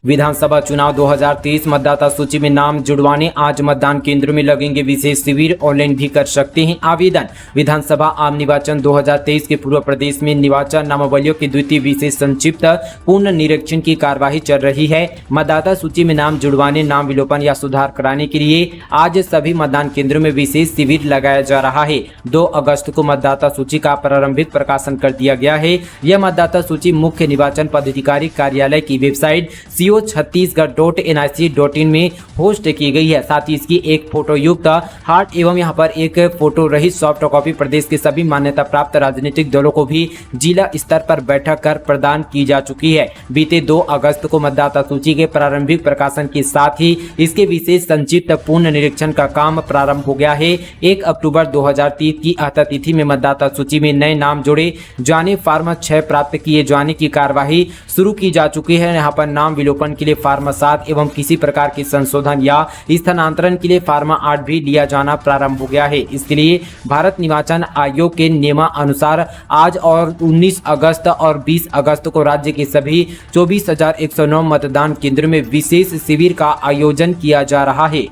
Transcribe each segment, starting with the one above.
विधानसभा चुनाव 2023 मतदाता सूची में नाम जुड़वाने आज मतदान केंद्रों में लगेंगे विशेष शिविर। ऑनलाइन भी कर सकते हैं आवेदन। विधानसभा आम निर्वाचन 2023 के पूर्व प्रदेश में निर्वाचन नामावलियों की द्वितीय विशेष संक्षिप्त पूर्ण निरीक्षण की कार्यवाही चल रही है। मतदाता सूची में नाम जुड़वाने, नाम विलोपन या सुधार कराने के लिए आज सभी मतदान केंद्रों में विशेष शिविर लगाया जा रहा है। 2 अगस्त को मतदाता सूची का प्रारंभिक प्रकाशन कर दिया गया है। यह मतदाता सूची मुख्य निर्वाचन पदाधिकारी कार्यालय की वेबसाइट co.chhattisgarh.nic.in में होस्ट की गई है। साथ ही इसकी एक फोटो युक्त हार्ड एवं यहाँ पर एक फोटो रहित सॉफ्ट कॉपी प्रदेश के सभी मान्यता प्राप्त राजनीतिक दलों को भी जिला स्तर पर बैठक कर प्रदान की जा चुकी है। बीते 2 अगस्त को मतदाता सूची के प्रारंभिक प्रकाशन के साथ ही इसके विशेष संक्षिप्त पूर्ण निरीक्षण का काम प्रारंभ हो गया है। 1 अक्टूबर 2023 की अंत तिथि में मतदाता सूची में नए नाम जोड़े जाने, फार्म 6 प्राप्त किए जाने की कार्यवाही शुरू की जा चुकी है। यहाँ पर नाम विलोपन के लिए फार्म 7 एवं किसी प्रकार के संशोधन या स्थानांतरण के लिए फार्म 8 भी लिया जाना प्रारंभ हो गया है। इसके लिए भारत निर्वाचन आयोग के नियमानुसार आज और 19 अगस्त और 20 अगस्त को राज्य के सभी 24,109 मतदान केंद्रों में विशेष शिविर का आयोजन किया जा रहा है।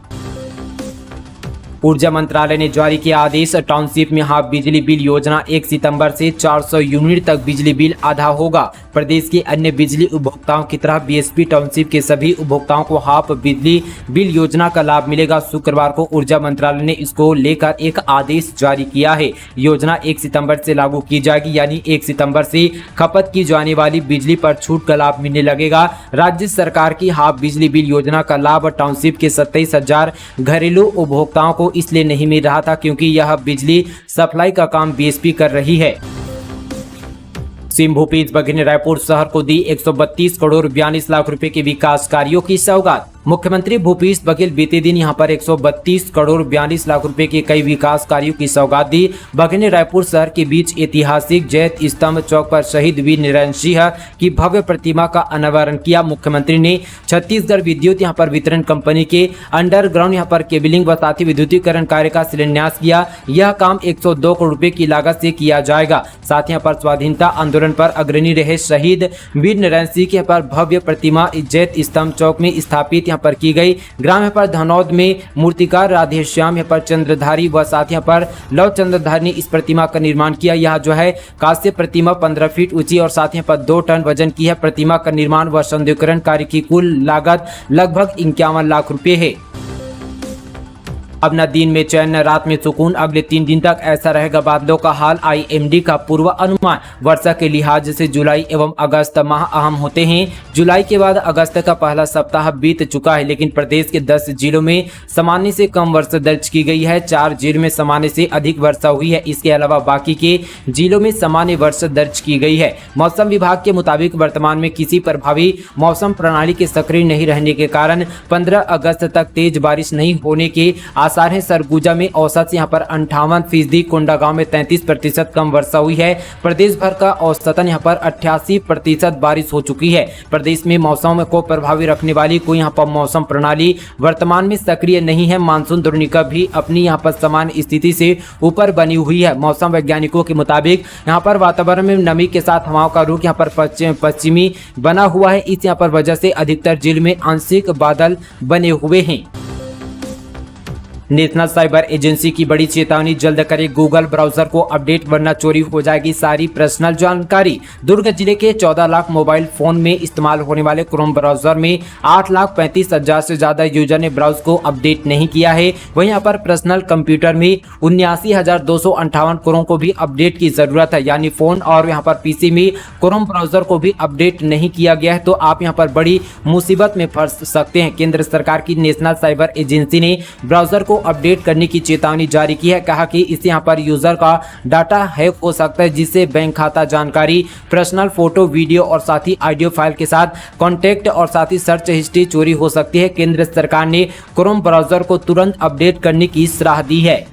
ऊर्जा मंत्रालय ने जारी किया आदेश। टाउनशिप में हाफ बिजली बिल योजना 1 सितंबर से 400 यूनिट तक बिजली बिल आधा होगा। प्रदेश के अन्य बिजली उपभोक्ताओं की तरह बीएसपी टाउनशिप के सभी उपभोक्ताओं को हाफ बिजली बिल योजना का लाभ मिलेगा। शुक्रवार को ऊर्जा मंत्रालय ने इसको लेकर एक आदेश जारी किया है। योजना 1 सितंबर से लागू की जाएगी, यानी 1 सितंबर से खपत की जाने वाली बिजली पर छूट का लाभ मिलने लगेगा। राज्य सरकार की हाफ बिजली बिल योजना का लाभ टाउनशिप के 27,000 घरेलू उपभोक्ताओं को इसलिए नहीं मिल रहा था क्योंकि यह बिजली सप्लाई का काम बीएसपी कर रही है। सीएम भूपेश बघेल ने रायपुर शहर को दी 132 करोड़ 42 लाख रुपए के विकास कार्यों की सौगात। मुख्यमंत्री भूपेश बघेल बीते दिन यहां पर 132 करोड़ 42 लाख रुपए के कई विकास कार्यों की सौगात दी। बघेल ने रायपुर शहर के बीच ऐतिहासिक जैत स्तंभ चौक पर शहीद वीर नारायण सिंह की भव्य प्रतिमा का अनावरण किया। मुख्यमंत्री ने छत्तीसगढ़ विद्युत यहां पर वितरण कंपनी के अंडरग्राउंड यहां पर केबलिंग व साथ ही विद्युतीकरण कार्य का शिलान्यास किया। यह काम 102 करोड़ रुपए की लागत से किया जाएगा। साथ ही यहाँ पर स्वाधीनता आंदोलन पर अग्रणी रहे शहीद वीर नारायण सिंह की पर भव्य प्रतिमा जैत स्तंभ चौक में स्थापित पर की गई। ग्राम यहाँ पर धनौद में मूर्तिकार राधेश्याम यहाँ पर चंद्रधारी व साथ यहाँ पर लव चंद्रधारी ने इस प्रतिमा का निर्माण किया। यह जो है कांस्य प्रतिमा 15 फीट ऊंची और साथ यहाँ पर 2 टन वजन की है। प्रतिमा का निर्माण व सौंदर्यीकरण कार्य की कुल लागत लगभग 51 लाख रुपए है। अब न दिन में चैन न रात में सुकून, अगले 3 दिन तक ऐसा रहेगा बादलों का हाल। आईएमडी का पूर्व अनुमान। वर्षा के लिहाज से जुलाई एवं अगस्त माह अहम होते हैं। जुलाई के बाद अगस्त का पहला सप्ताह बीत चुका है, लेकिन प्रदेश के 10 जिलों में सामान्य से कम वर्षा दर्ज की गई है। 4 जिलों में सामान्य से अधिक वर्षा हुई है। इसके अलावा बाकी के जिलों में सामान्य वर्षा दर्ज की गई है। मौसम विभाग के मुताबिक वर्तमान में किसी प्रभावी मौसम प्रणाली के सक्रिय नहीं रहने के कारण 15 अगस्त तक तेज बारिश नहीं होने के आसार है। सरगुजा में औसत यहाँ पर 58%, कोंडागांव में 33% कम वर्षा हुई है। प्रदेश भर का औसतन यहाँ पर 88% बारिश हो चुकी है। प्रदेश में मौसम को प्रभावी रखने वाली कोई यहाँ पर मौसम प्रणाली वर्तमान में सक्रिय नहीं है। मानसून द्रोणिका भी अपनी यहाँ पर समान स्थिति से ऊपर बनी हुई है। मौसम वैज्ञानिकों के मुताबिक यहाँ पर वातावरण में नमी के साथ हवाओं का रुख यहाँ पर पश्चिमी बना हुआ है। इस यहाँ पर वजह से अधिकतर जिलों में आंशिक बादल बने हुए हैं। नेशनल साइबर एजेंसी की बड़ी चेतावनी, जल्द करे गूगल ब्राउजर को अपडेट वरना चोरी हो जाएगी सारी पर्सनल जानकारी। दुर्ग जिले के 14 लाख मोबाइल फोन में इस्तेमाल होने वाले क्रोम ब्राउजर में 8,35,000 से ज्यादा यूजर ने ब्राउज को अपडेट नहीं किया है। वहीं यहाँ पर पर्सनल कंप्यूटर में 79,258 क्रोम को भी अपडेट की जरूरत है, यानी फोन और यहाँ पर पीसी में क्रोम ब्राउजर को भी अपडेट नहीं किया गया है तो आप यहाँ पर बड़ी मुसीबत में फंस सकते हैं। केंद्र सरकार की नेशनल साइबर एजेंसी ने ब्राउजर को अपडेट करने की चेतावनी जारी की है। कहा कि इससे यहाँ पर यूजर का डाटा हैक हो सकता है, जिससे बैंक खाता जानकारी, पर्सनल फोटो, वीडियो और साथ ही ऑडियो फाइल के साथ कॉन्टैक्ट और साथ ही सर्च हिस्ट्री चोरी हो सकती है। केंद्र सरकार ने क्रोम ब्राउजर को तुरंत अपडेट करने की सलाह दी है।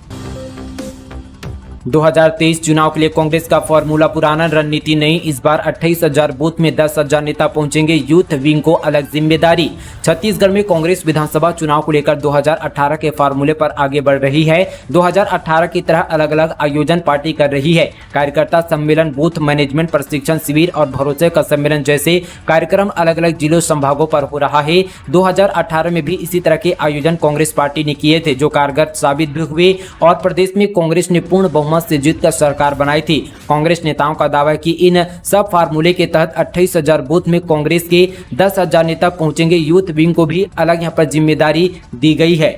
2023 चुनाव के लिए कांग्रेस का फॉर्मूला पुराना, रणनीति नहीं। इस बार 28,000 बूथ में 10,000 नेता पहुंचेंगे, यूथ विंग को अलग जिम्मेदारी। छत्तीसगढ़ में कांग्रेस विधानसभा चुनाव को लेकर 2018 के फार्मूले पर आगे बढ़ रही है। 2018 की तरह अलग अलग आयोजन पार्टी कर रही है। कार्यकर्ता सम्मेलन, बूथ मैनेजमेंट प्रशिक्षण शिविर और भरोसे का सम्मेलन जैसे कार्यक्रम अलग अलग जिलों संभागों पर हो रहा है। 2018 में भी इसी तरह के आयोजन कांग्रेस पार्टी ने किए थे, जो कारगर साबित भी हुए और प्रदेश में कांग्रेस ने पूर्ण बहुमत से जीतकर सरकार बनाई थी। कांग्रेस नेताओं का दावा है कि इन सब फार्मूले के तहत 28,000 बूथ में कांग्रेस के 10,000 नेता पहुंचेंगे। यूथ विंग को भी अलग यहां पर जिम्मेदारी दी गई है।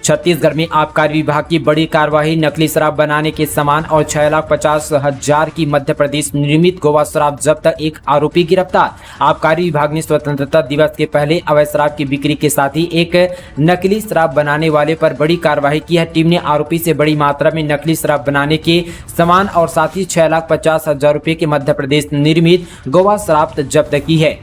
छत्तीसगढ़ में आबकारी विभाग की बड़ी कार्रवाई, नकली शराब बनाने के सामान और 6,50,000 की मध्य प्रदेश निर्मित गोवा शराब जब्त, एक आरोपी गिरफ्तार। आबकारी विभाग ने स्वतंत्रता दिवस के पहले अवैध शराब की बिक्री के साथ ही एक नकली शराब बनाने वाले पर बड़ी कार्रवाई की है। टीम ने आरोपी से बड़ी मात्रा में नकली शराब बनाने के सामान और साथ ही 6,50,000 रुपये की मध्य प्रदेश निर्मित गोवा शराब जब्त की है।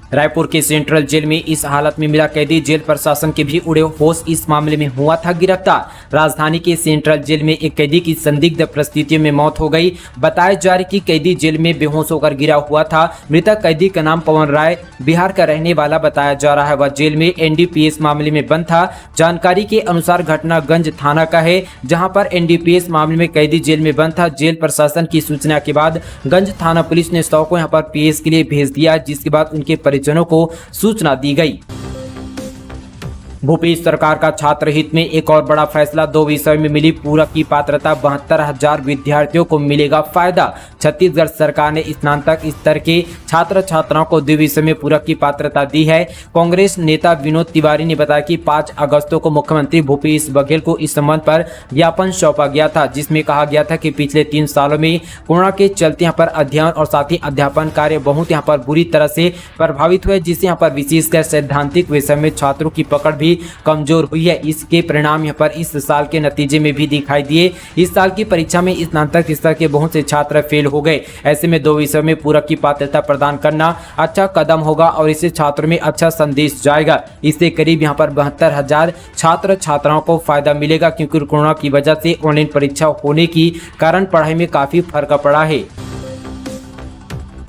रायपुर के सेंट्रल जेल में इस हालत में मिला कैदी, जेल प्रशासन के भी उड़े होश, इस मामले में हुआ था गिरफ्तार। राजधानी के सेंट्रल जेल में एक कैदी की संदिग्ध परिस्थितियों में मौत हो गई। बताया जा रहा है कि कैदी जेल में बेहोश होकर गिरा हुआ था। मृतक कैदी का नाम पवन राय बिहार का रहने वाला बताया जा रहा है। वह जेल में एनडीपीएस मामले में बंद था। जानकारी के अनुसार घटना गंज थाना का है, जहां पर एनडीपीएस मामले में कैदी जेल में बंद था। जेल प्रशासन की सूचना के बाद गंज थाना पुलिस ने 100 को यहां पर पीएस के लिए भेज दिया, जिसके बाद उनके परिजनों को सूचना दी गई। भूपेश सरकार का छात्र हित में एक और बड़ा फैसला, 2 विषय में मिली पूरक की पात्रता, 72,000 विद्यार्थियों को मिलेगा फायदा। छत्तीसगढ़ सरकार ने स्नातक स्तर के छात्र छात्राओं को 2 विषय में पूरक की पात्रता दी है। कांग्रेस नेता विनोद तिवारी ने बताया कि 5 अगस्त को मुख्यमंत्री भूपेश बघेल को इस संबंध पर ज्ञापन सौंपा गया था, जिसमें कहा गया था कि पिछले 3 सालों में कोरोना के चलते यहाँ पर अध्ययन और साथ ही अध्यापन कार्य बहुत यहाँ पर बुरी तरह से प्रभावित हुए, जिससे यहाँ पर विशेषकर सैद्धांतिक विषय में छात्रों की पकड़ भी कमजोर हुई है। इसके परिणाम यहाँ पर इस साल के नतीजे में भी दिखाई दिए। इस साल की परीक्षा में स्नातक स्तर के बहुत से छात्र फेल हो गए। ऐसे में 2 विषयों में पूरक की पात्रता प्रदान करना अच्छा कदम होगा और इससे छात्रों में अच्छा संदेश जाएगा। इससे करीब यहाँ पर 72,000 छात्र छात्राओं को फायदा मिलेगा, क्योंकि कोरोना की वजह से ऑनलाइन परीक्षा होने की कारण पढ़ाई में काफी फर्क पड़ा है।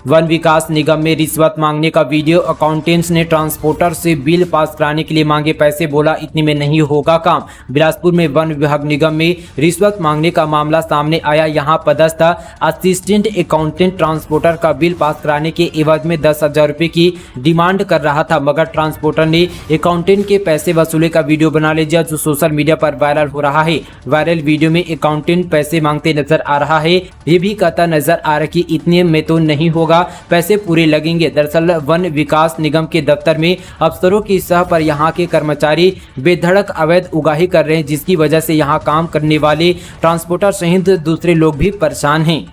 वन विकास निगम में रिश्वत मांगने का वीडियो, अकाउंटेंट्स ने ट्रांसपोर्टर से बिल पास कराने के लिए मांगे पैसे, बोला इतने में नहीं होगा काम। बिलासपुर में वन विभाग निगम में रिश्वत मांगने का मामला सामने आया। यहां पदस्थ असिस्टेंट अकाउंटेंट ट्रांसपोर्टर का बिल पास कराने के एवज में 10,000 रुपये की डिमांड कर रहा था, मगर ट्रांसपोर्टर ने अकाउंटेंट के पैसे वसूले का वीडियो बना लिया, जो सोशल मीडिया पर वायरल हो रहा है। वायरल वीडियो में अकाउंटेंट पैसे मांगते नजर आ रहा है। ये भी कहता नजर आ रहा है कि इतने में तो नहीं होगा, पैसे पूरे लगेंगे। दरअसल वन विकास निगम के दफ्तर में अफसरों की सह पर यहाँ के कर्मचारी बेधड़क अवैध उगाही कर रहे हैं, जिसकी वजह से यहाँ काम करने वाले ट्रांसपोर्टर सहित दूसरे लोग भी परेशान हैं।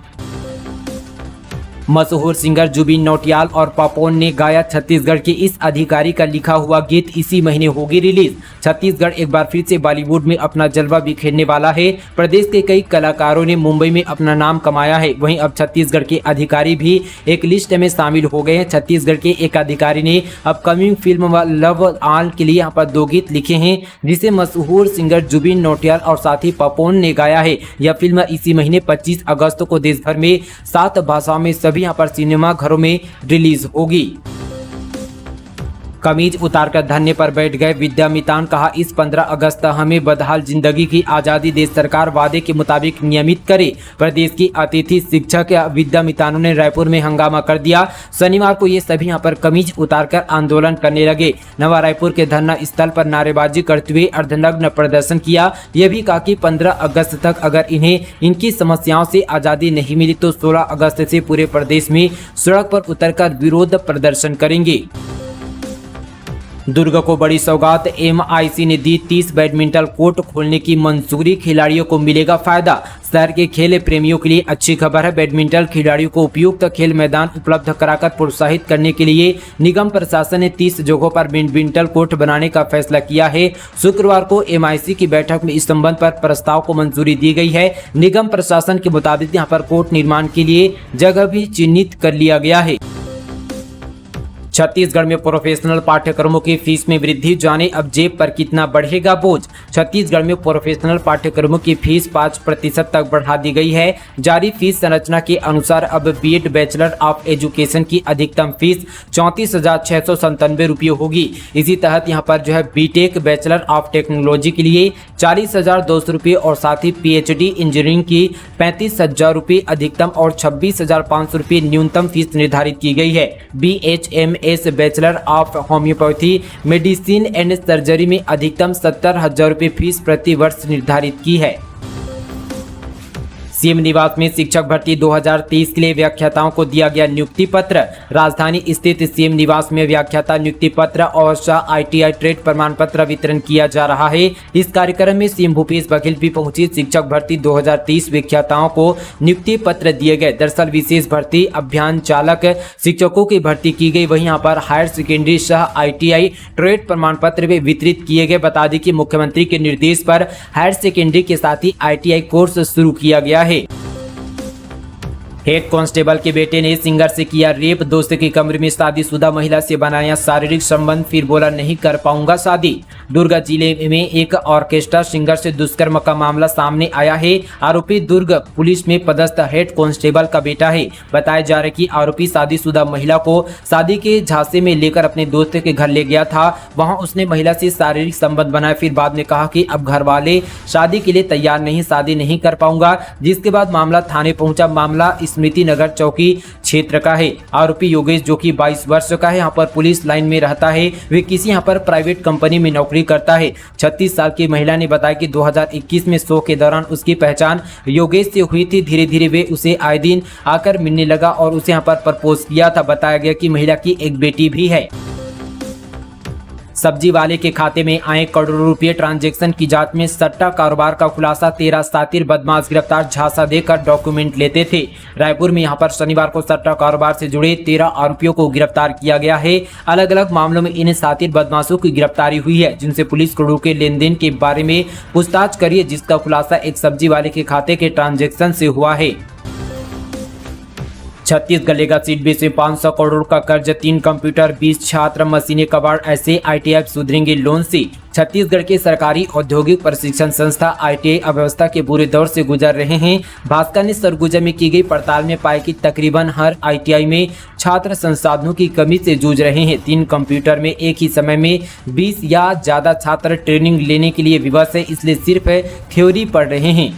मशहूर सिंगर जुबिन नौटियाल और पापोन ने गाया छत्तीसगढ़ के इस अधिकारी का लिखा हुआ गीत, इसी महीने होगी रिलीज। छत्तीसगढ़ एक बार फिर से बॉलीवुड में अपना जलवा बिखेरने वाला है। प्रदेश के कई कलाकारों ने मुंबई में अपना नाम कमाया है, वहीं अब छत्तीसगढ़ के अधिकारी भी एक लिस्ट में शामिल हो गए हैं। छत्तीसगढ़ के एक अधिकारी ने अपकमिंग फिल्म लव आल के लिए यहाँ पर 2 गीत लिखे हैं, जिसे मशहूर सिंगर जुबिन नौटियाल और साथी पापोन ने गाया है। यह फिल्म इसी महीने 25 अगस्त को देश भर में 7 भाषाओं में सभी यहाँ पर सिनेमा घरों में रिलीज होगी। कमीज उतारकर धरने पर बैठ गए विद्यामितान, कहा इस 15 अगस्त हमें बदहाल जिंदगी की आज़ादी दे, सरकार वादे के मुताबिक नियमित करे। प्रदेश की अतिथि शिक्षक विद्यामितानों ने रायपुर में हंगामा कर दिया। शनिवार को ये सभी यहाँ पर कमीज उतारकर आंदोलन करने लगे। नवा रायपुर के धरना स्थल पर नारेबाजी करते हुए अर्धनग्न प्रदर्शन किया। यह भी कहा कि 15 अगस्त तक अगर इन्हें इनकी समस्याओं से आज़ादी नहीं मिली तो 16 अगस्त से पूरे प्रदेश में सड़क पर उतरकर विरोध प्रदर्शन करेंगे। दुर्ग को बड़ी सौगात, MIC ने दी 30 बैडमिंटन कोर्ट खोलने की मंजूरी, खिलाड़ियों को मिलेगा फायदा। शहर के खेल प्रेमियों के लिए अच्छी खबर है। बैडमिंटन खिलाड़ियों को उपयुक्त खेल मैदान उपलब्ध कराकर प्रोत्साहित करने के लिए निगम प्रशासन ने 30 जगहों पर बैडमिंटन कोर्ट बनाने का फैसला किया है। शुक्रवार को MIC की बैठक में इस संबंध पर प्रस्ताव को मंजूरी दी गई है। निगम प्रशासन के मुताबिक यहाँ पर कोर्ट निर्माण के लिए जगह भी चिन्हित कर लिया गया है। छत्तीसगढ़ में प्रोफेशनल पाठ्यक्रमों की फीस में वृद्धि, जाने अब जेब पर कितना बढ़ेगा बोझ। छत्तीसगढ़ में प्रोफेशनल पाठ्यक्रमों की फीस 5% तक बढ़ा दी गई है। जारी फीस संरचना के अनुसार अब बीएड बैचलर ऑफ एजुकेशन की अधिकतम फीस 34,697 रुपये होगी। इसी तहत यहां पर जो है बीटेक बैचलर ऑफ टेक्नोलॉजी के लिए 40,200 रुपये और साथ ही पीएचडी इंजीनियरिंग की 35,000 रुपये अधिकतम और 26,500 रुपये न्यूनतम फीस निर्धारित की गई है। BHMS bachelor of homeopathy medicine and surgery में अधिकतम 70,000 रुपये फीस प्रति वर्ष निर्धारित की है। सीएम निवास में शिक्षक भर्ती 2023 के लिए व्याख्याताओं को दिया गया नियुक्ति पत्र। राजधानी स्थित सीएम निवास में व्याख्याता नियुक्ति पत्र और ITI ट्रेड प्रमाण पत्र वितरण किया जा रहा है। इस कार्यक्रम में सीएम भूपेश बघेल भी पहुंचे। शिक्षक भर्ती 2023 व्याख्याताओं को नियुक्ति पत्र दिए गए। दरअसल विशेष भर्ती अभियान चालक शिक्षकों की भर्ती की गई। वहीं यहाँ पर हायर सेकेंडरी ITI ट्रेड प्रमाण पत्र भी वितरित किए गए। बता दें कि मुख्यमंत्री के निर्देश पर हायर सेकेंडरी के साथ ही ITI कोर्स शुरू किया गया है। हेड कांस्टेबल के बेटे ने सिंगर से किया रेप, दोस्त की कमरे में शादीशुदा महिला से बनाया शारीरिक संबंध, फिर बोला नहीं कर पाऊंगा शादी। दुर्ग जिले में एक ऑर्केस्ट्रा सिंगर से दुष्कर्म का मामला सामने आया है। आरोपी दुर्ग पुलिस में पदस्थ हेड कांस्टेबल का बेटा है। बताया जा रहा है कि आरोपी शादीशुदा महिला को शादी के झांसे में लेकर अपने दोस्त के घर ले गया था। वहां उसने महिला से शारीरिक संबंध बनाया, फिर बाद में कहा कि अब घर वाले शादी के लिए तैयार नहीं, शादी नहीं कर पाऊंगा। जिसके बाद मामला थाने पहुंचा। मामला स्मृति नगर चौकी क्षेत्र का है। आरोपी योगेश जो कि 22 वर्ष का है, यहाँ पर पुलिस लाइन में रहता है। वे किसी यहाँ पर प्राइवेट कंपनी में नौकरी करता है। 36 साल की महिला ने बताया कि 2021 में शो के दौरान उसकी पहचान योगेश से हुई थी। धीरे धीरे वे उसे आए दिन आकर मिलने लगा और उसे यहाँ पर प्रपोज किया था। बताया गया कि महिला की एक बेटी भी है। सब्जी वाले के खाते में आए करोड़ों रुपए ट्रांजैक्शन की जांच में सट्टा कारोबार का खुलासा। 13 शातिर बदमाश गिरफ्तार, झांसा देकर डॉक्यूमेंट लेते थे। रायपुर में यहां पर शनिवार को सट्टा कारोबार से जुड़े 13 आरोपियों को गिरफ्तार किया गया है। अलग अलग मामलों में इन शातिर बदमाशों की गिरफ्तारी हुई है, जिनसे पुलिस करोड़ों के लेन देन के बारे में पूछताछ करी है, जिसका खुलासा एक सब्जी वाले के खाते के ट्रांजैक्शन से हुआ है। छत्तीसगढ़ लेगा सीडबीएस में 500 करोड़ का कर्ज, 3 कंप्यूटर, 20 छात्र, मशीनें, कबाड़, ऐसे ITI सुधरेंगे लोन से। छत्तीसगढ़ के सरकारी औद्योगिक प्रशिक्षण संस्था ITI अव्यवस्था के बुरे दौर से गुजर रहे हैं। भास्कर ने सरगुजा में की गई पड़ताल में पाया कि तकरीबन हर ITI में छात्र संसाधनों की कमी से जूझ रहे हैं। 3 कंप्यूटर में एक ही समय में 20 या ज्यादा छात्र ट्रेनिंग लेने के लिए विवश है, इसलिए सिर्फ थ्योरी पढ़ रहे हैं।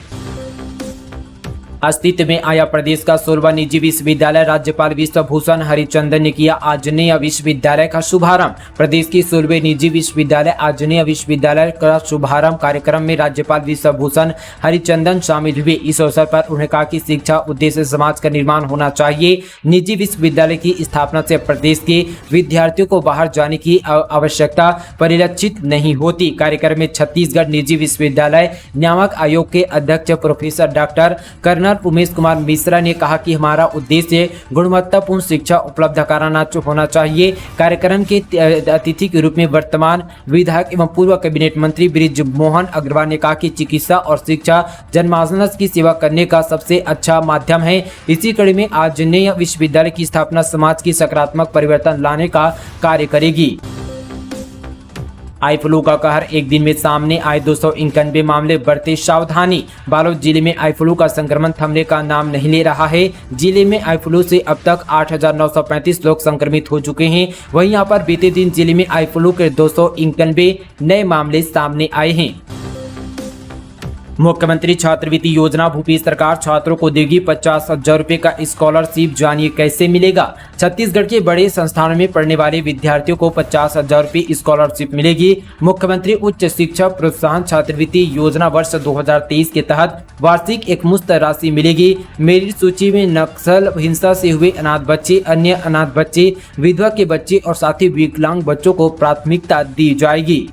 अस्तित्व में आया प्रदेश का 16वां निजी विश्वविद्यालय। राज्यपाल विश्वभूषण हरिचंदन ने किया आंजनेय विश्वविद्यालय का शुभारंभ। प्रदेश की 16वें निजी विश्वविद्यालय आंजनेय विश्वविद्यालय का शुभारंभ कार्यक्रम में राज्यपाल विश्वभूषण हरिचंदन शामिल हुए। इस अवसर पर उन्होंने कहा कि शिक्षा उद्देश्य समाज का निर्माण होना चाहिए। निजी विश्वविद्यालय की स्थापना से प्रदेश के विद्यार्थियों को बाहर जाने की आवश्यकता परिलक्षित नहीं होती। कार्यक्रम में छत्तीसगढ़ निजी विश्वविद्यालय नियामक आयोग के अध्यक्ष professor doctor colonel Umesh Kumar Mishra ने कहा कि हमारा उद्देश्य गुणवत्तापूर्ण शिक्षा उपलब्ध कराना होना चाहिए। कार्यक्रम के अतिथि के रूप में वर्तमान विधायक एवं पूर्व कैबिनेट मंत्री बृज मोहन अग्रवाल ने कहा कि चिकित्सा और शिक्षा जनमानस की सेवा करने का सबसे अच्छा माध्यम है। इसी कड़ी में आंजनेय विश्वविद्यालय की स्थापना समाज की सकारात्मक परिवर्तन लाने का कार्य करेगी। आई फ्लू का कहर, एक दिन में सामने आए 291 मामले, बढ़ते सावधानी। बालोद जिले में आई फ्लू का संक्रमण थमने का नाम नहीं ले रहा है। जिले में आई फ्लू से अब तक 8,935 लोग संक्रमित हो चुके हैं। वहीं यहां पर बीते दिन जिले में आई फ्लू के 291 नए मामले सामने आए हैं। मुख्यमंत्री छात्रवृत्ति योजना, भूपेश सरकार छात्रों को देगी 50,000 रुपए का स्कॉलरशिप, जानिए कैसे मिलेगा। छत्तीसगढ़ के बड़े संस्थानों में पढ़ने वाले विद्यार्थियों को 50,000 रुपए स्कॉलरशिप मिलेगी। मुख्यमंत्री उच्च शिक्षा प्रोत्साहन छात्रवृत्ति योजना वर्ष 2023 के तहत वार्षिक एकमुश्त राशि मिलेगी। मेरिट सूची में नक्सल हिंसा से हुए अनाथ बच्चे, अन्य अनाथ बच्चे, विधवा के बच्चे और साथ ही विकलांग बच्चों को प्राथमिकता दी जाएगी।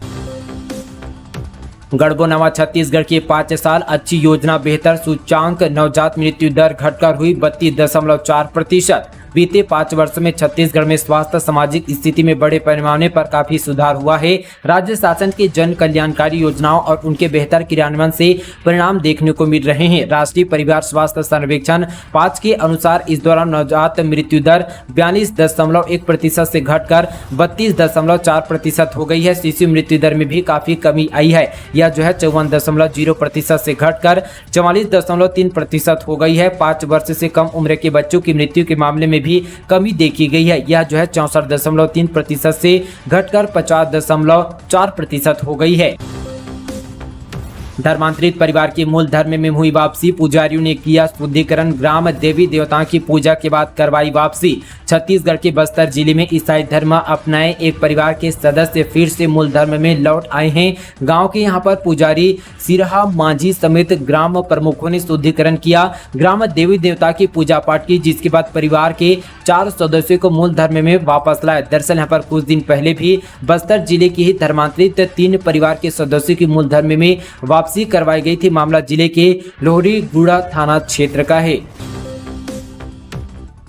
गढ़बो नवा, छत्तीसगढ़ के 5 साल अच्छी योजना, बेहतर सूचांक, नवजात मृत्यु दर घटकर हुई 32.4%। बीते 5 वर्षों में छत्तीसगढ़ में स्वास्थ्य सामाजिक स्थिति में बड़े पैमाने पर काफी सुधार हुआ है। राज्य शासन की जन कल्याणकारी योजनाओं और उनके बेहतर क्रियान्वयन से परिणाम देखने को मिल रहे हैं। राष्ट्रीय परिवार स्वास्थ्य सर्वेक्षण 5 के अनुसार इस दौरान नवजात मृत्यु दर 42.1% से घटकर 32.4% हो गई है। शिशु मृत्यु दर में भी काफी कमी आई है। यह जो है 54.0% से घटकर 44.3% हो गई है। 5 वर्ष से कम उम्र के बच्चों की मृत्यु के मामले में भी कमी देखी गई है। यह जो है 64.3% से घटकर 50.4% हो गई है। धर्मांतरित परिवार के मूल धर्म में हुई वापसी, पुजारियों ने किया शुद्धिकरण, ग्राम देवी देवताओं की पूजा के बाद करवाई वापसी। छत्तीसगढ़ के बस्तर जिले में ईसाई धर्म अपनाए एक परिवार के सदस्य फिर से मूल धर्म में लौट आए हैं। गांव के यहां पर पुजारी सिरहा मांझी समेत ग्राम प्रमुखों ने शुद्धिकरण किया, ग्राम देवी देवता की पूजा पाठ की, जिसके बाद परिवार के 4 सदस्यों को मूल धर्म में वापस लाया। दरअसल यहाँ पर कुछ दिन पहले भी बस्तर जिले की ही धर्मांतरित 3 परिवार के सदस्यों की मूल धर्म में वापसी करवाई गई थी। मामला जिले के लोहरी गुड़ा थाना क्षेत्र का है।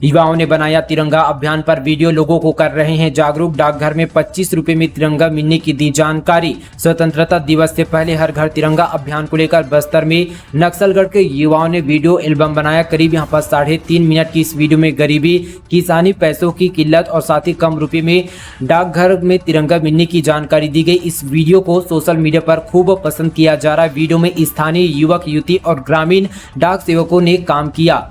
युवाओं ने बनाया तिरंगा अभियान पर वीडियो, लोगों को कर रहे हैं जागरूक। डाकघर में 25 रुपए में तिरंगा मिलने की दी जानकारी। स्वतंत्रता दिवस से पहले हर घर तिरंगा अभियान को लेकर बस्तर में नक्सलगढ़ के युवाओं ने वीडियो एल्बम बनाया। करीब यहाँ पर 3.5 मिनट की इस वीडियो में गरीबी, किसानी, पैसों की किल्लत और साथ ही कम रुपए में डाकघर में तिरंगा मिलने की जानकारी दी गई। इस वीडियो को सोशल मीडिया पर खूब पसंद किया जा रहा है। वीडियो में स्थानीय युवक, युवती और ग्रामीण डाक सेवकों ने काम किया।